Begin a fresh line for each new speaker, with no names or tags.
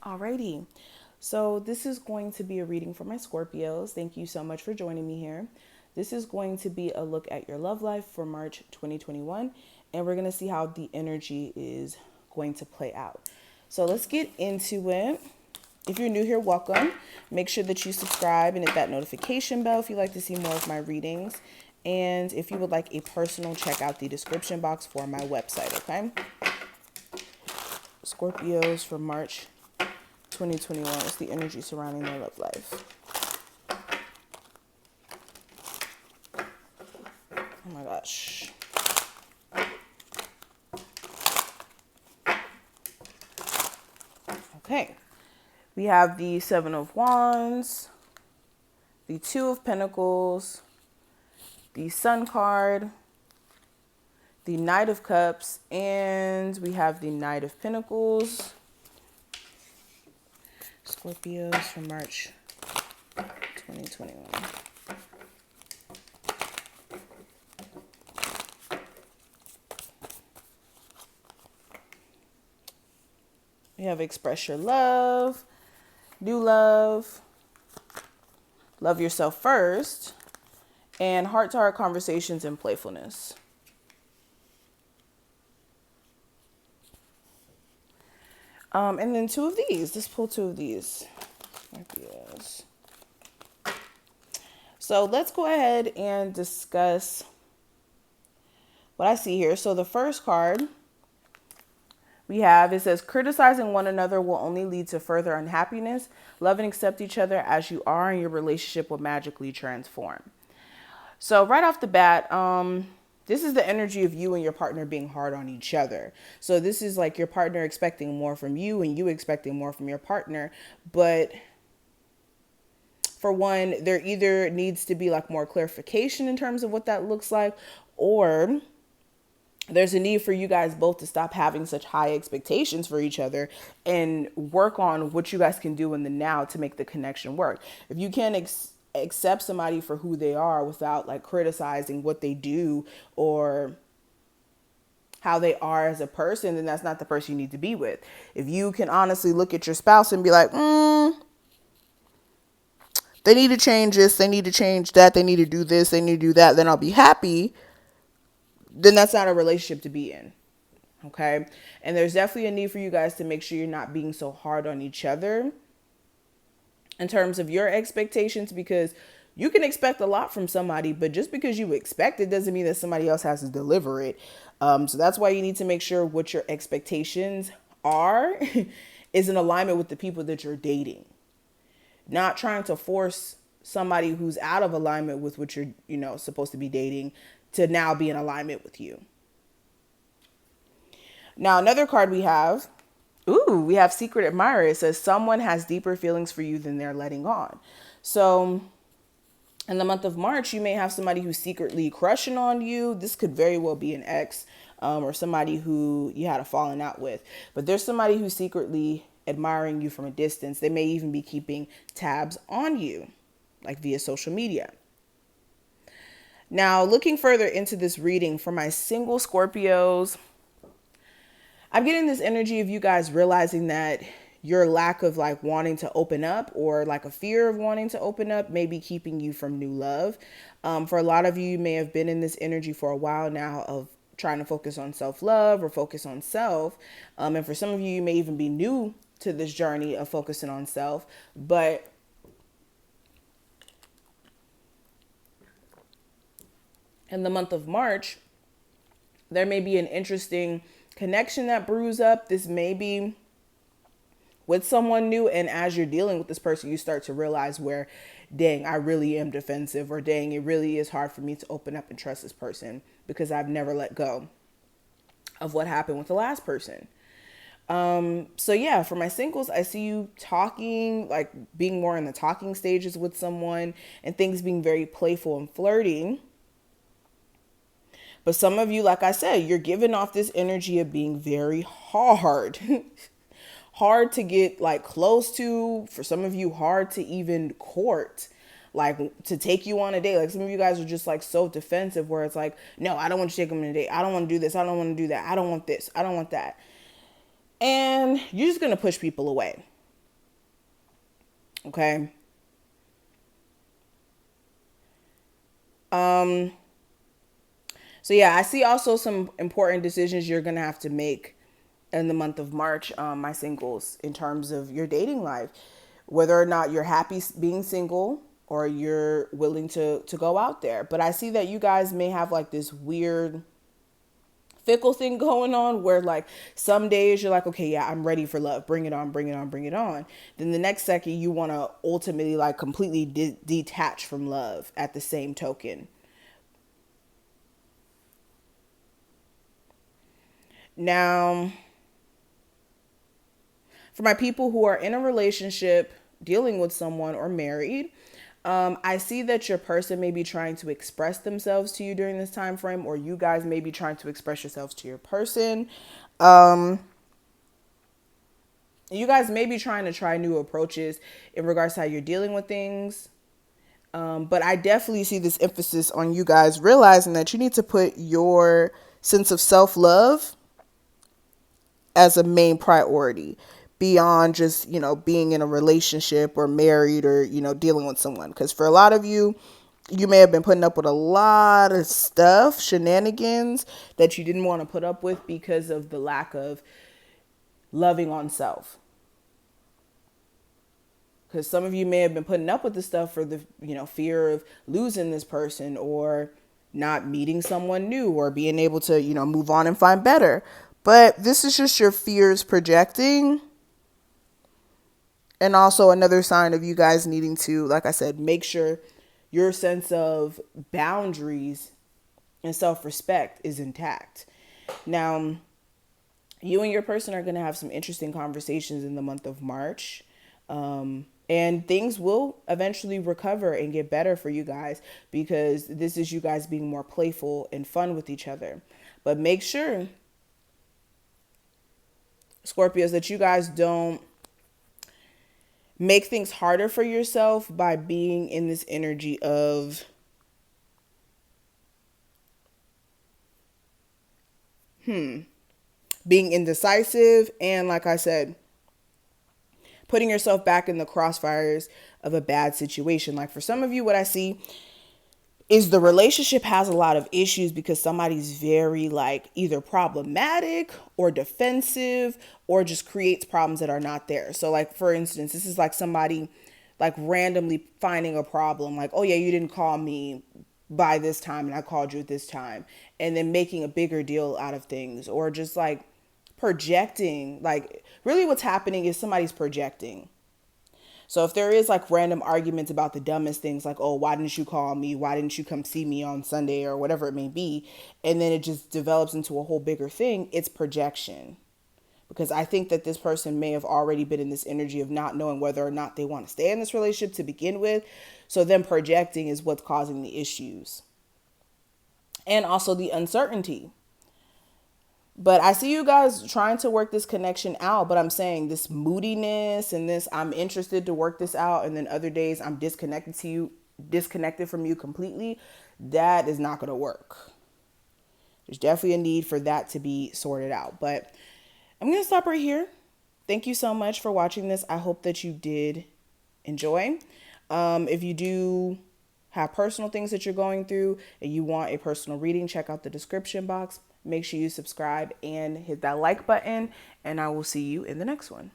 Alrighty, so this is going to be a reading for my Scorpios. Thank you so much for joining me here. This is going to be a look at your love life for March 2021, and we're going to see how the energy is going to play out. So let's get into it. If you're new here, welcome. Make sure that you subscribe and hit that notification bell if you'd like to see more of my readings. And if you would like a personal, check out the description box for my website, okay? Scorpios for March 2021 is the energy surrounding their love life. Oh my gosh. Okay. We have the Seven of Wands, the Two of Pentacles, the Sun card, the Knight of Cups, and we have the Knight of Pentacles. Scorpios for March 2021. We have express your love, new love, love yourself first, and heart-to-heart conversations and playfulness. And then two of these. Let's pull two of these. Scorpios. So let's go ahead and discuss what I see here. So the first card we have, it says, criticizing one another will only lead to further unhappiness. Love and accept each other as you are, and your relationship will magically transform. So right off the bat, this is the energy of you and your partner being hard on each other. So this is like your partner expecting more from you and you expecting more from your partner. But for one, there either needs to be like more clarification in terms of what that looks like, or there's a need for you guys both to stop having such high expectations for each other and work on what you guys can do in the now to make the connection work. If you can't accept somebody for who they are without like criticizing what they do or how they are as a person, then that's not the person you need to be with. If you can honestly look at your spouse and be like, they need to change this, they need to change that, they need to do this, they need to do that, then I'll be happy, then that's not a relationship to be in. Okay. And there's definitely a need for you guys to make sure you're not being so hard on each other in terms of your expectations, because you can expect a lot from somebody, but just because you expect it doesn't mean that somebody else has to deliver it. So that's why you need to make sure what your expectations are is in alignment with the people that you're dating. Not trying to force somebody who's out of alignment with what you're, supposed to be dating to now be in alignment with you. Now, another card we have, we have Secret Admirer. It says someone has deeper feelings for you than they're letting on. So in the month of March, you may have somebody who's secretly crushing on you. This could very well be an ex or somebody who you had a falling out with. But there's somebody who's secretly admiring you from a distance. They may even be keeping tabs on you, like via social media. Now, looking further into this reading for my single Scorpios, I'm getting this energy of you guys realizing that your lack of like wanting to open up or like a fear of wanting to open up may be keeping you from new love. For a lot of you, you may have been in this energy for a while now of trying to focus on self-love or focus on self. And for some of you, you may even be new to this journey of focusing on self. But in the month of March, there may be an interesting connection that brews up. This may be with someone new, and as you're dealing with this person, you start to realize where, dang, I really am defensive, or dang, it really is hard for me to open up and trust this person because I've never let go of what happened with the last person. So yeah, for my singles, I see you talking, like being more in the talking stages with someone and things being very playful and flirty. But some of you, like I said, you're giving off this energy of being very hard, hard to get like close to. For some of you, hard to even court, like to take you on a date. Like some of you guys are just like so defensive where it's like, no, I don't want you to take them on a date. I don't want to do this. I don't want to do that. I don't want this. I don't want that. And you're just going to push people away. Okay. Um, so yeah, I see also some important decisions you're gonna have to make in the month of March, my singles, in terms of your dating life, whether or not you're happy being single or you're willing to go out there. But I see that you guys may have like this weird fickle thing going on where like some days you're like, okay, yeah, I'm ready for love, bring it on, bring it on, bring it on. Then the next second you want to ultimately like completely detach from love at the same token. Now, for my people who are in a relationship, dealing with someone, or married, I see that your person may be trying to express themselves to you during this time frame, or you guys may be trying to express yourselves to your person. Um, you guys may be trying to try new approaches in regards to how you're dealing with things. But I definitely see this emphasis on you guys realizing that you need to put your sense of self love as a main priority beyond just, being in a relationship or married or, dealing with someone. Because for a lot of you, you may have been putting up with a lot of stuff, shenanigans that you didn't want to put up with because of the lack of loving on self. Because some of you may have been putting up with the stuff for the, fear of losing this person or not meeting someone new or being able to, move on and find better. But this is just your fears projecting. And also another sign of you guys needing to, like I said, make sure your sense of boundaries and self-respect is intact. Now, you and your person are going to have some interesting conversations in the month of March. And things will eventually recover and get better for you guys because this is you guys being more playful and fun with each other. But make sure, Scorpios, that you guys don't make things harder for yourself by being in this energy of being indecisive and, like I said, putting yourself back in the crossfires of a bad situation. Like for some of you, what I see is the relationship has a lot of issues because somebody's very like either problematic or defensive or just creates problems that are not there. So like for instance, this is like somebody like randomly finding a problem like, oh yeah, you didn't call me by this time and I called you at this time, and then making a bigger deal out of things, or just like projecting. Like really what's happening is somebody's projecting. So if there is like random arguments about the dumbest things, like, oh, why didn't you call me? Why didn't you come see me on Sunday or whatever it may be? And then it just develops into a whole bigger thing. It's projection. Because I think that this person may have already been in this energy of not knowing whether or not they want to stay in this relationship to begin with. So then projecting is what's causing the issues. And also the uncertainty. But I see you guys trying to work this connection out. But I'm saying this moodiness and this, I'm interested to work this out. And then other days I'm disconnected from you completely. That is not going to work. There's definitely a need for that to be sorted out. But I'm going to stop right here. Thank you so much for watching this. I hope that you did enjoy. If you do have personal things that you're going through and you want a personal reading, check out the description box. Make sure you subscribe and hit that like button, and I will see you in the next one.